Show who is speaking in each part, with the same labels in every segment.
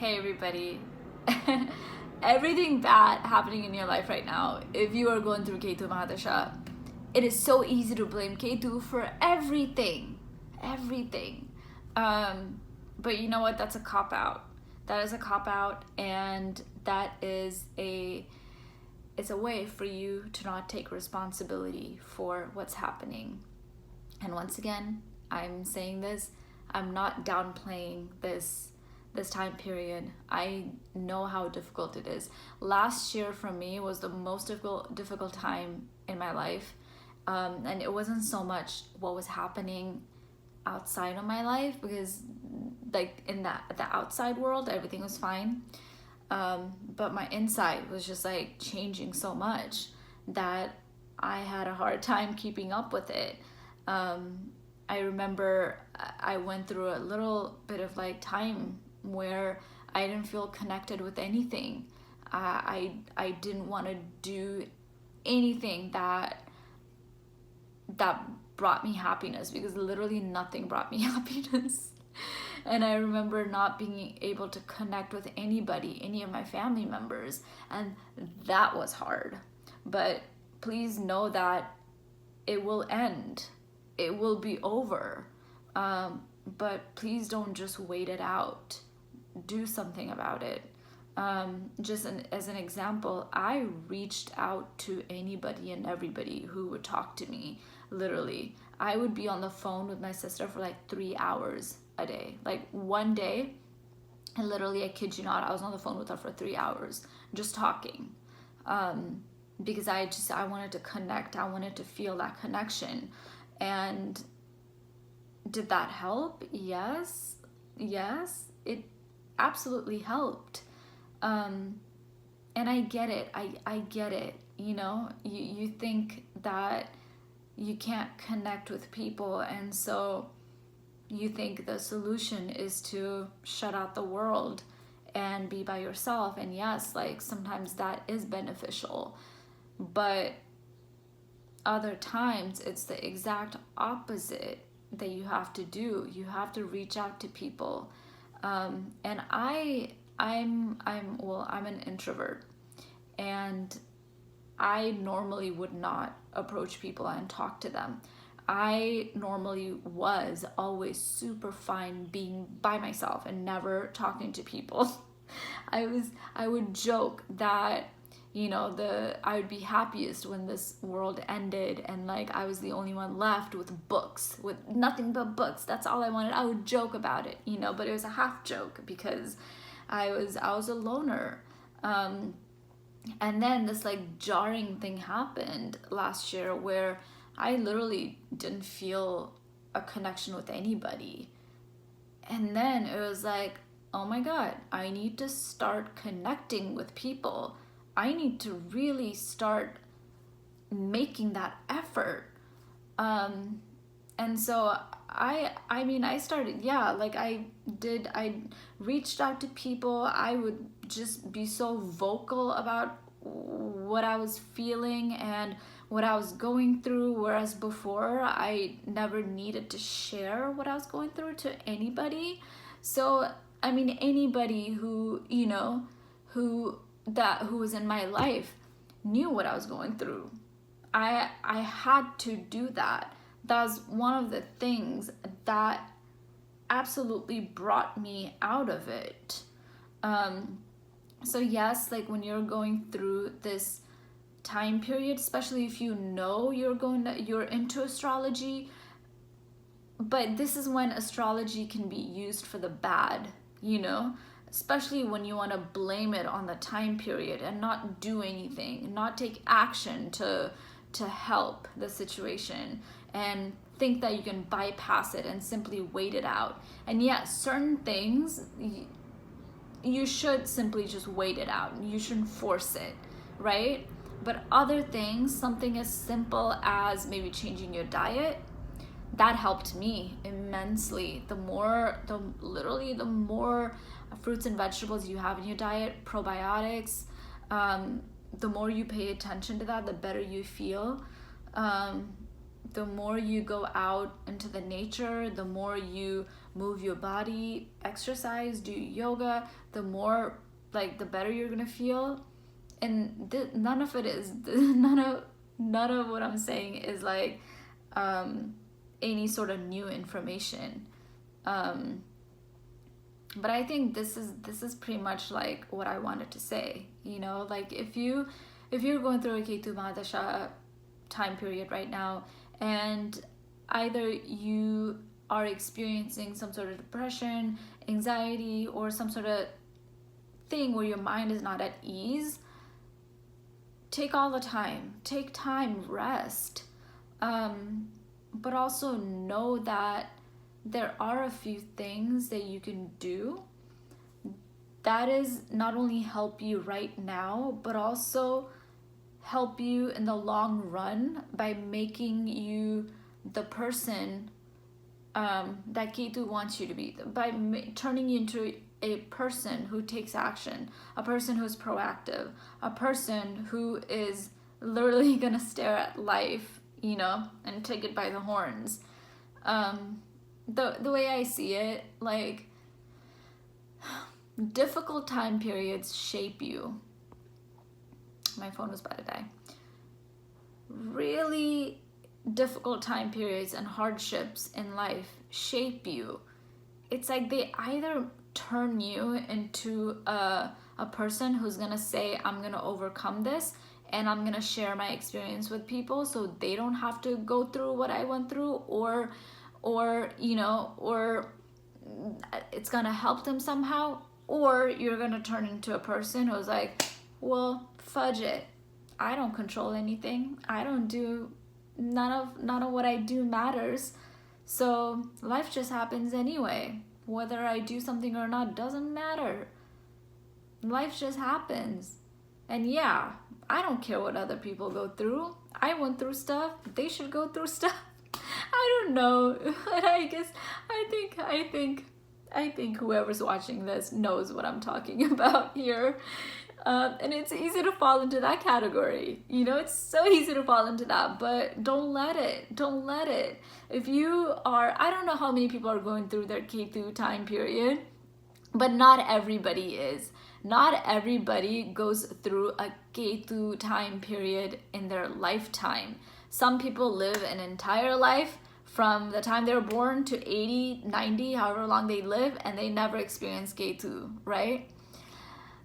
Speaker 1: Hey everybody. Everything bad happening in your life right now, if you are going through Ketu Mahadasha, it is so easy to blame Ketu for everything. Everything. But you know what? That's a cop-out. That is a cop-out, and that is it's a way for you to not take responsibility for what's happening. And once again, I'm saying this, I'm not downplaying this time period. I know how difficult it is. Last year for me was the most difficult time in my life, and it wasn't so much what was happening outside of my life, because like in the outside world everything was fine, but my inside was just like changing so much that I had a hard time keeping up with it. I remember I went through a little bit of like time where I didn't feel connected with anything. I didn't want to do anything that brought me happiness, because literally nothing brought me happiness. And I remember not being able to connect with anybody, any of my family members, and that was hard. But please know that it will end. It will be over. But please don't just wait it out. Do something about it. As an example, I reached out to anybody and everybody who would talk to me. Literally, I would be on the phone with my sister for like 3 hours a day. Like one day, and literally, I kid you not, I was on the phone with her for 3 hours just talking, because I wanted to connect. I wanted to feel that connection. And did that help? Yes, it absolutely helped. And I get it. I get it. You know, you think that you can't connect with people, and so you think the solution is to shut out the world and be by yourself. And yes, like sometimes that is beneficial, but other times it's the exact opposite that you have to do. You have to reach out to people. And I'm an introvert, and I normally would not approach people and talk to them. I normally was always super fine being by myself and never talking to people. I would joke that, you know, I would be happiest when this world ended and like I was the only one left with books, with nothing but books. That's all I wanted. I would joke about it, you know, but it was a half joke because I was a loner. And then this like jarring thing happened last year where I literally didn't feel a connection with anybody. And then it was like, oh my God, I need to start connecting with people. I need to really start making that effort. And so I started, I reached out to people. I would just be so vocal about what I was feeling and what I was going through, whereas before I never needed to share what I was going through to anybody. So, I mean, anybody who, you know, who was in my life knew what I was going through. I had to do that. That was one of the things that absolutely brought me out of it. So yes, like when you're going through this time period, especially if you know you're into astrology, but this is when astrology can be used for the bad, you know, especially when you want to blame it on the time period and not do anything, not take action to help the situation, and think that you can bypass it and simply wait it out. And yes, certain things you should simply just wait it out. You shouldn't force it, right? But other things, something as simple as maybe changing your diet, that helped me immensely. The more fruits and vegetables you have in your diet, probiotics, the more you pay attention to that, the better you feel. The more you go out into the nature, the more you move your body, exercise, do yoga, the more, like, the better you're gonna feel. And none of it is none of what I'm saying is like any sort of new information. But I think this is pretty much like what I wanted to say. You know, like if you're going through a Ketu Mahadasha time period right now, and either you are experiencing some sort of depression, anxiety, or some sort of thing where your mind is not at ease, take all the time. Take time, rest. But also know that there are a few things that you can do that is not only help you right now, but also help you in the long run by making you the person that Ketu wants you to be, by turning you into a person who takes action, a person who's proactive, a person who is literally gonna stare at life, you know, and take it by the horns. The way I see it, like, difficult time periods shape you. My phone was about to die. Really difficult time periods and hardships in life shape you. It's like they either turn you into a person who's gonna say, I'm gonna overcome this, and I'm gonna share my experience with people so they don't have to go through what I went through, or you know, or it's gonna help them somehow, or you're gonna turn into a person who's like, well, fudge it, I don't control anything, I don't do, none of what I do matters, so life just happens anyway, whether I do something or not doesn't matter, life just happens. And yeah, I don't care what other people go through, I went through stuff, they should go through stuff. I don't know, but I guess I think whoever's watching this knows what I'm talking about here. And it's easy to fall into that category. You know, it's so easy to fall into that, but don't let it. If you are, I don't know how many people are going through their Ketu time period, but not everybody is. Not everybody goes through a Ketu time period in their lifetime. Some people live an entire life from the time they were born to 80, 90, however long they live, and they never experience Ketu, right?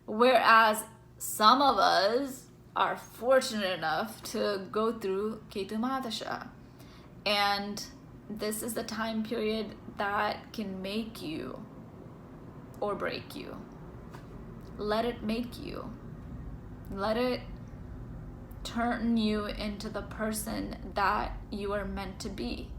Speaker 1: Whereas some of us are fortunate enough to go through Ketu Mahadasha. And this is the time period that can make you or break you. Let it make you. Let it turn you into the person that you are meant to be.